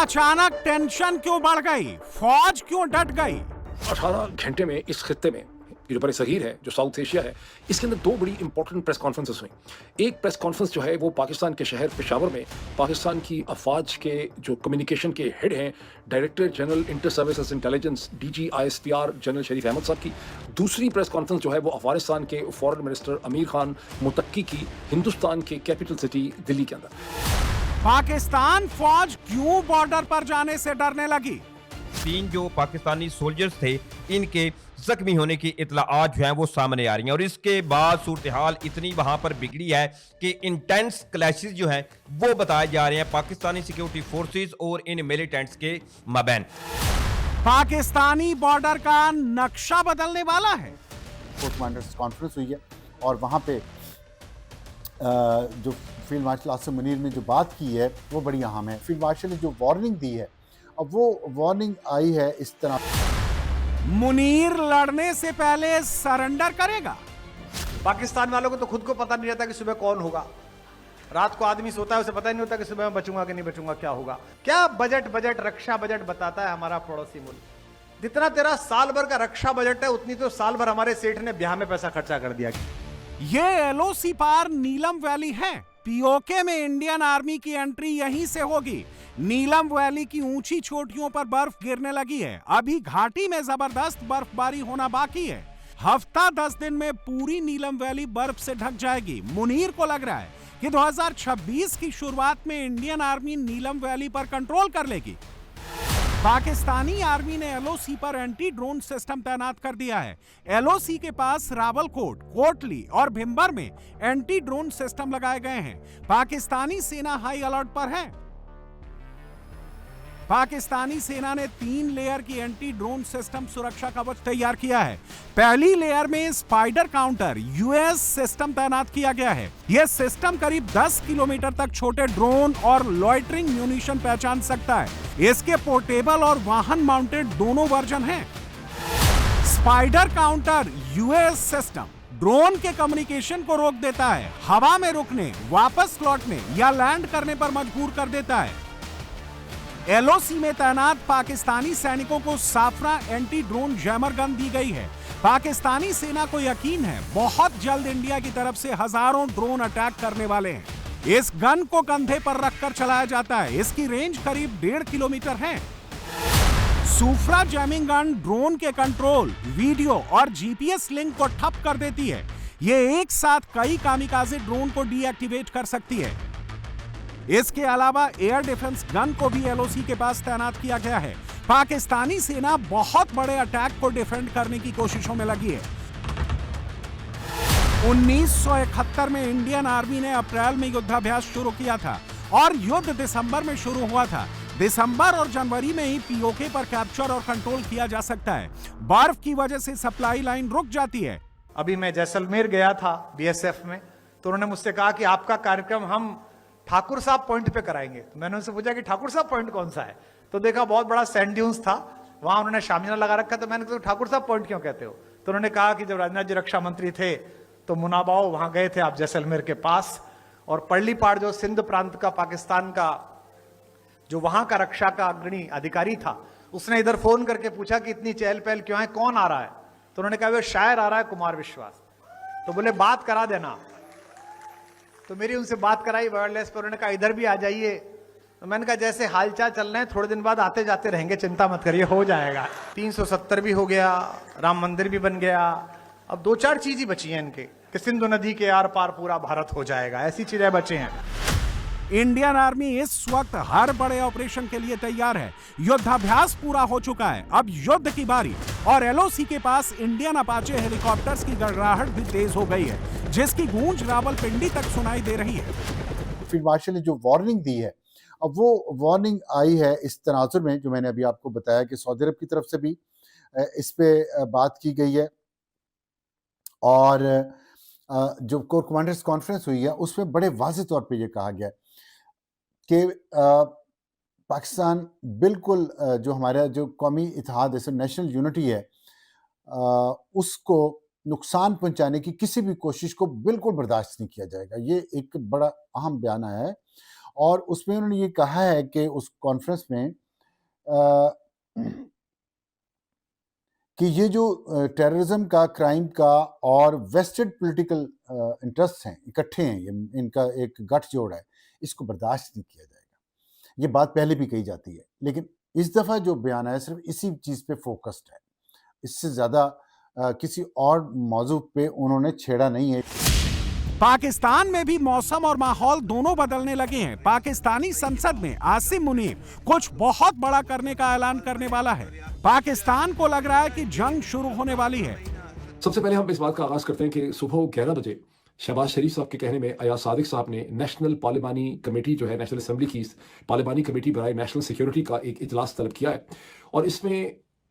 अचानक टेंशन क्यों बढ़ गई? फौज क्यों डट गई? 18 घंटे में इस खित्ते में ये जो बड़े सगीर है, जो साउथ एशिया है, इसके अंदर दो बड़ी इंपॉर्टेंट प्रेस कॉन्फ्रेंसेस हुई। एक प्रेस कॉन्फ्रेंस जो है वो पाकिस्तान के शहर पेशावर में पाकिस्तान की अफवाज के जो कम्युनिकेशन के हेड हैं, director general inter services intelligence DG ISPR general Sharif Ahmed साहब की। दूसरी प्रेस कॉन्फ्रेंस जो है वो अफगानिस्तान के फॉरेन मिनिस्टर अमीर खान मुतक्की की हिंदुस्तान के कैपिटल सिटी दिल्ली के अंदर। पाकिस्तान फौज क्यों बॉर्डर पर जाने से डरने लगी? 3 जो पाकिस्तानी सोल्जर्स थे, इनके जख्मी होने की इतलाआत जो है वो सामने आ रही हैं और इसके बाद सूरत हाल इतनी वहां पर बिगड़ी है कि इंटेंस क्लैशेस जो हैं वो बताए जा रहे हैं पाकिस्तानी सिक्योरिटी फोर्सेस और इन मिलिटेंट्स के माबैन। पाकिस्तानी बॉर्डर का नक्शा बदलने वाला है। कोर कमांडर्स कॉन्फ्रेंस हुई है और वहाँ पे जो फील्ड मार्शल आसिम मुनीर ने जो बात की है वो बड़ी अहम है। फील्ड मार्शल ने जो वार्निंग दी है, अब वो वार्निंग आई है इस तरह। मुनीर लड़ने से पहले सरेंडर करेगा। पाकिस्तान वालों को तो खुद को पता नहीं रहता कि सुबह कौन होगा। रात को आदमी सोता है, उसे पता ही नहीं होता कि सुबह मैं बचूंगा कि नहीं बचूंगा, क्या होगा। क्या बजट रक्षा बजट बताता है हमारा पड़ोसी मुल्क। जितना तेरा साल भर का रक्षा बजट है उतनी तो साल भर हमारे सेठ ने ब्याह में पैसा खर्चा कर दिया। ये एलओसी पार नीलम वैली है। पीओके में इंडियन आर्मी की एंट्री यहीं से होगी। नीलम वैली की ऊंची चोटियों पर बर्फ गिरने लगी है। अभी घाटी में जबरदस्त बर्फबारी होना बाकी है। हफ्ता 10 दिन में पूरी नीलम वैली बर्फ से ढक जाएगी। मुनीर को लग रहा है कि 2026 की शुरुआत में इंडियन आर्मी नीलम वैली पर कंट्रोल कर लेगी। पाकिस्तानी आर्मी ने एलओसी पर एंटी ड्रोन सिस्टम तैनात कर दिया है। एलओसी के पास रावलकोट, कोटली और भिंबर में एंटी ड्रोन सिस्टम लगाए गए हैं। पाकिस्तानी सेना हाई अलर्ट पर है। पाकिस्तानी सेना ने 3 लेयर की एंटी ड्रोन सिस्टम सुरक्षा कवच तैयार किया है। पहली लेयर में स्पाइडर काउंटर यूएस सिस्टम तैनात किया गया है। यह सिस्टम करीब 10 किलोमीटर तक छोटे ड्रोन और लॉइटरिंग म्यूनिशन पहचान सकता है। इसके पोर्टेबल और वाहन माउंटेड दोनों वर्जन हैं। Spider counter US system drone के कम्युनिकेशन को रोक देता है, हवा में रुकने, वापस लौटने या लैंड करने पर मजबूर कर देता है। एलओसी में तैनात पाकिस्तानी सैनिकों को साफरा एंटी ड्रोन जैमर गन दी गई है। पाकिस्तानी सेना को यकीन है बहुत जल्द इंडिया की तरफ से हजारों ड्रोन अटैक करने वाले हैं। इस गन को कंधे पर रखकर चलाया जाता है। इसकी रेंज करीब 1.5 किलोमीटर है। सूफरा जैमिंग गन ड्रोन के कंट्रोल, वीडियो और जीपीएस लिंक को ठप कर देती है। यह एक साथ कई कामिकाजे ड्रोन को डीएक्टिवेट कर सकती है। इसके अलावा एयर डिफेंस गन को भी एलओसी के पास तैनात किया गया है। पाकिस्तानी सेना बहुत बड़े अटैक को डिफेंड करने की कोशिशों में लगी है। 1971 में इंडियन आर्मी ने अप्रैल में युद्धाभ्यास शुरू किया था और युद्ध दिसंबर में शुरू हुआ था। दिसंबर और जनवरी में ही पीओके पर कैप्चर और कंट्रोल किया जा सकता है। बर्फ की वजह से सप्लाई लाइन रुक जाती है। अभी मैं जैसलमेर गया था बीएसएफ में, तो उन्होंने मुझसे कहा कि आपका कार्यक्रम हम ठाकुर साहब पॉइंट पे कराएंगे। तो मैंने उनसे पूछा कि ठाकुर साहब पॉइंट कौन सा है, तो देखा बहुत बड़ा सैंड ड्यून्स था, वहां उन्होंने शामियाना लगा रखा। तो मैंने कहा ठाकुर साहब पॉइंट क्यों कहते हो, तो उन्होंने कहा कि जब राजनाथ जी रक्षा मंत्री थे तो मुनाबाओ वहां गए थे आप जैसलमेर के पास, और पल्लीपाड़ जो सिंध प्रांत का पाकिस्तान का जो वहां का रक्षा का अग्रणी अधिकारी था, उसने इधर फोन करके पूछा कि इतनी चहल पहल क्यों है, कौन आ रहा है। तो उन्होंने कहा वो शायर आ रहा है कुमार विश्वास। तो बोले बात करा देना। तो मेरी उनसे बात कराई वायरलेस पर। उन्होंने कहा इधर भी आ जाइए। तो मैंने कहा जैसे हालचाल चल रहे हैं थोड़े दिन बाद आते जाते रहेंगे, चिंता मत करिए, हो जाएगा। 370 भी हो गया, राम मंदिर भी बन गया। अब 2-4 चीज ही बची हैं इनके कि सिंधु नदी के आर पार पूरा भारत हो जाएगा, ऐसी चीजें बचे हैं। इंडियन आर्मी इस वक्त हर बड़े ऑपरेशन के लिए तैयार है। युद्धाभ्यास पूरा हो चुका है, अब युद्ध की बारी। और एलओसी के पास इंडियन अपाचे हेलीकॉप्टर्स की गड़गड़ाहट भी तेज हो गई है, जिसकी गूंज रावलपिंडी तक सुनाई दे रही है। फील्ड मार्शल ने जो वार्निंग दी है, अब वो वार्निंग आई है इस तनाजुर में, जो मैंने अभी आपको बताया कि सऊदी अरब की तरफ से भी इस पे बात की गई है। और जो कोर कमांडर्स कॉन्फ्रेंस हुई है उसमें बड़े वाज़ेह तौर पे ये कहा गया कि पाकिस्तान बिल्कुल जो हमारा जो कौमी इत्तेहाद है, नेशनल यूनिटी है, उसको नुकसान पहुंचाने की किसी भी कोशिश को बिल्कुल बर्दाश्त नहीं किया जाएगा। ये एक बड़ा अहम बयान आया है। और उसमें उन्होंने ये कहा है कि उस कॉन्फ्रेंस में अ, कि ये जो टेररिज्म का, क्राइम का और वेस्टेड पॉलिटिकल इंटरेस्ट हैं, इकट्ठे हैं, ये इनका एक गठजोड़ है, इसको बर्दाश्त नहीं किया जाएगा। ये बात पहले भी कही जाती है, लेकिन इस दफ़ा जो बयान है सिर्फ इसी चीज़ पे फोकस्ड है, इससे ज़्यादा किसी और मौजू पे उन्होंने छेड़ा नहीं है। पाकिस्तान में भी मौसम और माहौल दोनों बदलने लगे हैं। पाकिस्तानी संसद में आसिम मुनीर कुछ बहुत बड़ा करने का ऐलान करने वाला है। पाकिस्तान को लग रहा है कि जंग शुरू होने वाली है। सबसे पहले हम इस बात का आगाज करते हैं कि सुबह 11 बजे शहबाज शरीफ साहब के कहने में अयाज सादिक साहब ने नेशनल पार्लिमानी कमेटी जो है, नेशनल असेंबली की पार्लिमानी कमेटी बराए नेशनल सिक्योरिटी का एक इजलास तलब किया है और इसमें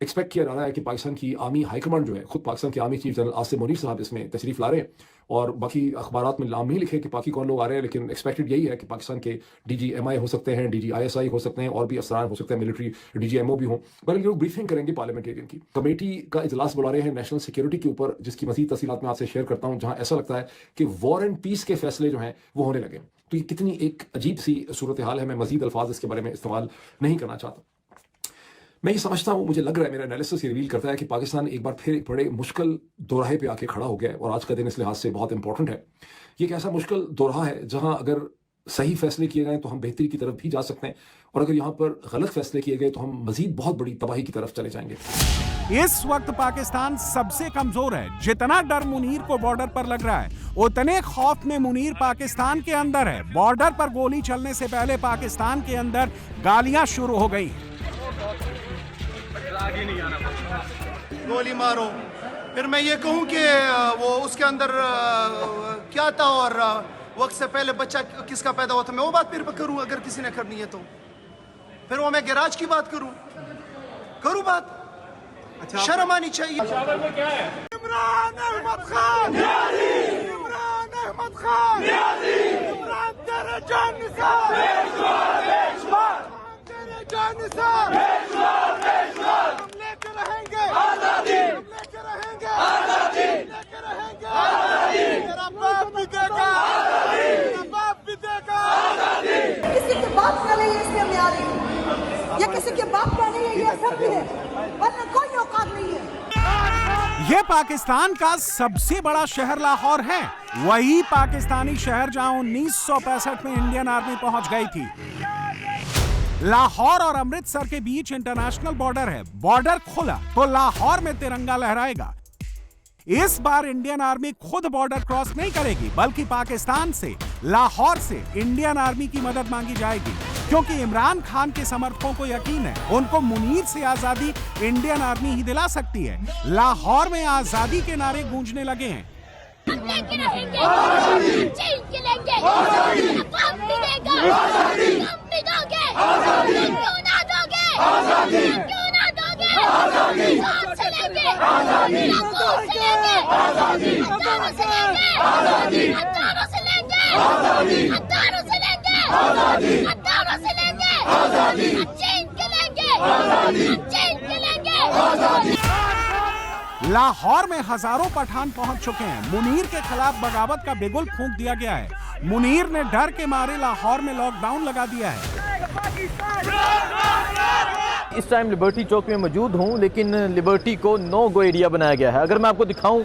एक्सपेक्ट किया जा रहा है कि पाकिस्तान की आर्मी हाईकमांड जो है, खुद पाकिस्तान के army chief general Asim Munir साहब इसमें तशरीफ ला रहे हैं और बाकी अखबारात में नाम नहीं लिखे कि बाकी कौन लोग आ रहे हैं, लेकिन एक्सपेक्टेड यही है कि पाकिस्तान के DGMI हो सकते हैं, DGISI हो सकते हैं और भी अफसरान हो सकते हैं, मिलिट्री DGMO भी हों। पर ये लोग ब्रीफिंग करेंगे पार्लियामेंटेरियन की। कमेटी का इजलास बुला रहे हैं नेशनल सिक्योरिटी के ऊपर, जिसकी मज़ीद तफसीलात मैं आपसे शेयर करता हूँ, जहाँ ऐसा लगता है कि वॉर एंड पीस के फैसले जो हैं वो होने लगे। तो ये कितनी एक अजीब सी सूरत हाल है, मैं मज़ीद अल्फाज इसके बारे में इस्तेमाल नहीं करना चाहता। मैं ये समझता हूँ, मुझे लग रहा है, मेरा एनालिसिस ये रिवील करता है कि पाकिस्तान एक बार फिर बड़े मुश्किल दोराहे पे आके खड़ा हो गया है और आज का दिन इस लिहाज से बहुत इंपॉर्टेंट है। ये एक ऐसा मुश्किल दोराहा है जहां अगर सही फैसले किए गए तो हम बेहतरी की तरफ भी जा सकते हैं और अगर यहाँ पर गलत फैसले किए गए तो हम मजीद बहुत बड़ी तबाही की तरफ चले जाएंगे। इस वक्त पाकिस्तान सबसे कमजोर है। जितना डर मुनीर को बॉर्डर पर लग रहा है, उतने खौफ में मुनीर पाकिस्तान के अंदर है। बॉर्डर पर गोली चलने से पहले पाकिस्तान के अंदर गालियां शुरू हो गई। गोली मारो, फिर मैं ये कहूं कि वो उसके अंदर क्या था और वक्त से पहले बच्चा किसका पैदा हुआ था, मैं वो बात फिर करूं अगर किसी ने करनी है तो। फिर वो मैं गैराज की बात करूं बात। अच्छा, शर्म आनी चाहिए। क्या है? इमरान अहमद खान, इमरान अहमद खान, इमरान तेरे जान निसार, तेरे जान निसार, हम लेके रहेंगे आजादी, हम लेके रहेंगे आजादी, लेके रहेंगे आजादी, तेरा बाप भी देगा आजादी, तेरा बाप भी देगा आजादी। किसी के बाप का नहीं है इसलिए मैं आ रही हूँ, या किसी के बाप का नहीं है ये सब भी है, वरना कोई औकात नहीं है। ये पाकिस्तान का सबसे बड़ा शहर लाहौर है, वही पाकिस्तानी शहर जहां 1965 में इंडियन आर्मी पहुंच गई थी। लाहौर और अमृतसर के बीच इंटरनेशनल बॉर्डर है। बॉर्डर खुला तो लाहौर में तिरंगा लहराएगा। इस बार इंडियन आर्मी खुद बॉर्डर क्रॉस नहीं करेगी, बल्कि पाकिस्तान से, लाहौर से इंडियन आर्मी की मदद मांगी जाएगी, क्योंकि इमरान खान के समर्थकों को यकीन है उनको मुनीर से आजादी इंडियन आर्मी ही दिला सकती है। लाहौर में आजादी के नारे गूंजने लगे हैं। हम लेके रहेंगे आजादी, जेल के लेंगे आजादी, बाप भी देगा आजादी, हम भी दोगे आजादी, क्यों ना दोगे आजादी, क्यों ना दोगे आजादी, जान से लेंगे आजादी, खून से लेंगे आजादी, हथियारों से लेंगे आजादी, हथियारों से लेंगे आजादी, हथियारों से लेंगे आजादी, हथियारों से लेंगे आजादी, जेल के लेंगे आजादी, जेल के लेंगे आजादी। लाहौर में हजारों पठान पहुंच चुके हैं। मुनीर के खिलाफ बगावत का बिगुल फूंक दिया गया है। मुनीर ने डर के मारे लाहौर में लॉकडाउन लगा दिया है। इस टाइम लिबर्टी चौक में मौजूद हूं, लेकिन लिबर्टी को नो गो एरिया बनाया गया है। अगर मैं आपको दिखाऊं,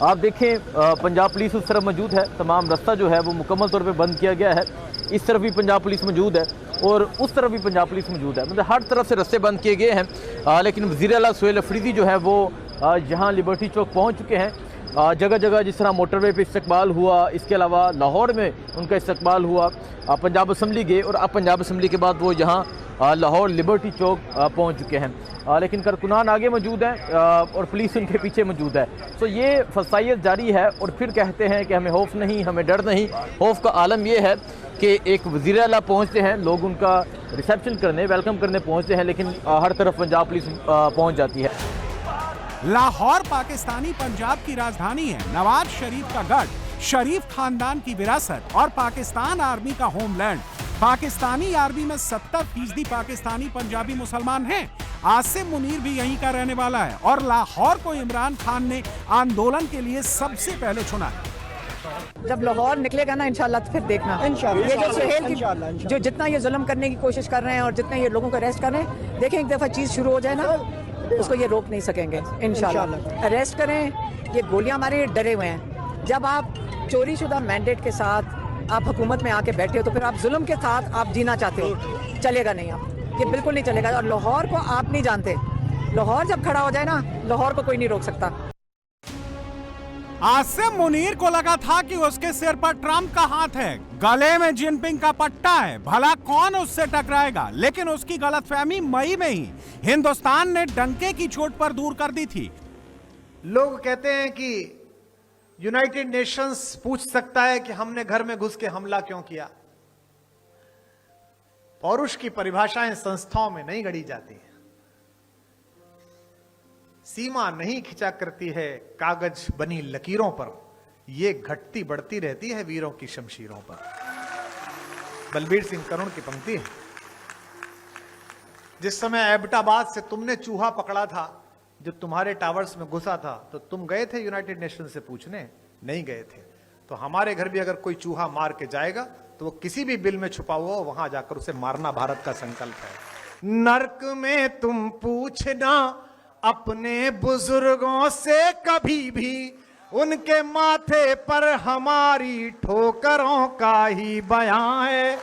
आप देखें, पंजाब पुलिस उस तरफ मौजूद है। तमाम रास्ता जो है वो मुकम्मल तौर पे बंद किया गया है। इस तरफ भी पंजाब पुलिस मौजूद है और उस तरफ भी पंजाब पुलिस मौजूद है। मतलब हर तरफ से रास्ते बंद किए गए हैं। लेकिन वज़ीर आला सुहेल अफरीदी जो है वो यहाँ लिबर्टी चौक पहुँच चुके हैं। जगह जगह जिस तरह मोटरवे पे इस्तकबाल हुआ, इसके अलावा लाहौर में उनका इस्तकबाल हुआ। पंजाब असम्बली गए और अब पंजाब असम्बली के बाद वो यहाँ लाहौर लिबर्टी चौक पहुँच चुके हैं। लेकिन कारकुनान आगे मौजूद हैं और पुलिस उनके पीछे मौजूद है। तो ये फसाइयत जारी है और फिर कहते हैं कि हमें खौफ नहीं, हमें डर नहीं। खौफ का आलम यह है कि एक वज़ीर आला पहुँचते हैं, लोग उनका रिसेप्शन करने, वेलकम करने पहुँचते हैं, लेकिन हर तरफ पंजाब पुलिस पहुँच जाती है। लाहौर पाकिस्तानी पंजाब की राजधानी है, नवाज शरीफ का गढ़, शरीफ खानदान की विरासत और पाकिस्तान आर्मी का होमलैंड। पाकिस्तानी आर्मी में 70% पाकिस्तानी पंजाबी मुसलमान हैं। आसिम मुनीर भी यहीं का रहने वाला है और लाहौर को इमरान खान ने आंदोलन के लिए सबसे पहले चुना है। जब लाहौर निकलेगा ना इंशाल्लाह तो फिर देखना ये जो सुहेल की जो जितना ये जुल्म करने की कोशिश कर रहे हैं और जितना ये लोगों को अरेस्ट कर रहे हैं, देखें एक दफ़ा चीज़ शुरू हो जाए ना उसको ये रोक नहीं सकेंगे इंशाल्लाह। अरेस्ट करें, ये गोलियां मारे, डरे हुए हैं। जब आप चोरी शुदा मैंडेट के साथ आप हुकूमत में आके बैठे हो तो फिर आप जुल्म के साथ आप जीना चाहते हो, चलेगा नहीं, आप ये बिल्कुल नहीं चलेगा। और लाहौर को आप नहीं जानते, लाहौर जब खड़ा हो जाए ना लाहौर को कोई नहीं रोक सकता। आसिम मुनीर को लगा था कि उसके सिर पर ट्रंप का हाथ है, गले में जिनपिंग का पट्टा है, भला कौन उससे टकराएगा। लेकिन उसकी गलतफहमी मई में ही हिंदुस्तान ने डंके की चोट पर दूर कर दी थी। लोग कहते हैं कि यूनाइटेड नेशंस पूछ सकता है कि हमने घर में घुस के हमला क्यों किया। पौरुष की परिभाषाएं संस्थाओं में नहीं गढ़ी जाती हैं, सीमा नहीं खिंचा करती है कागज बनी लकीरों पर, यह घटती बढ़ती रहती है वीरों की शमशीरों पर। बलबीर सिंह करुण की पंक्ति है। जिस समय एबटाबाद से तुमने चूहा पकड़ा था जो तुम्हारे टावर्स में घुसा था, तो तुम गए थे यूनाइटेड नेशन से पूछने? नहीं गए थे। तो हमारे घर भी अगर कोई चूहा मार के जाएगा तो वो किसी भी बिल में छुपा हुआ हो, वहां जाकर उसे मारना भारत का संकल्प है। नर्क में तुम पूछना अपने बुजुर्गों से कभी भी, उनके माथे पर हमारी ठोकरों का ही बयां है।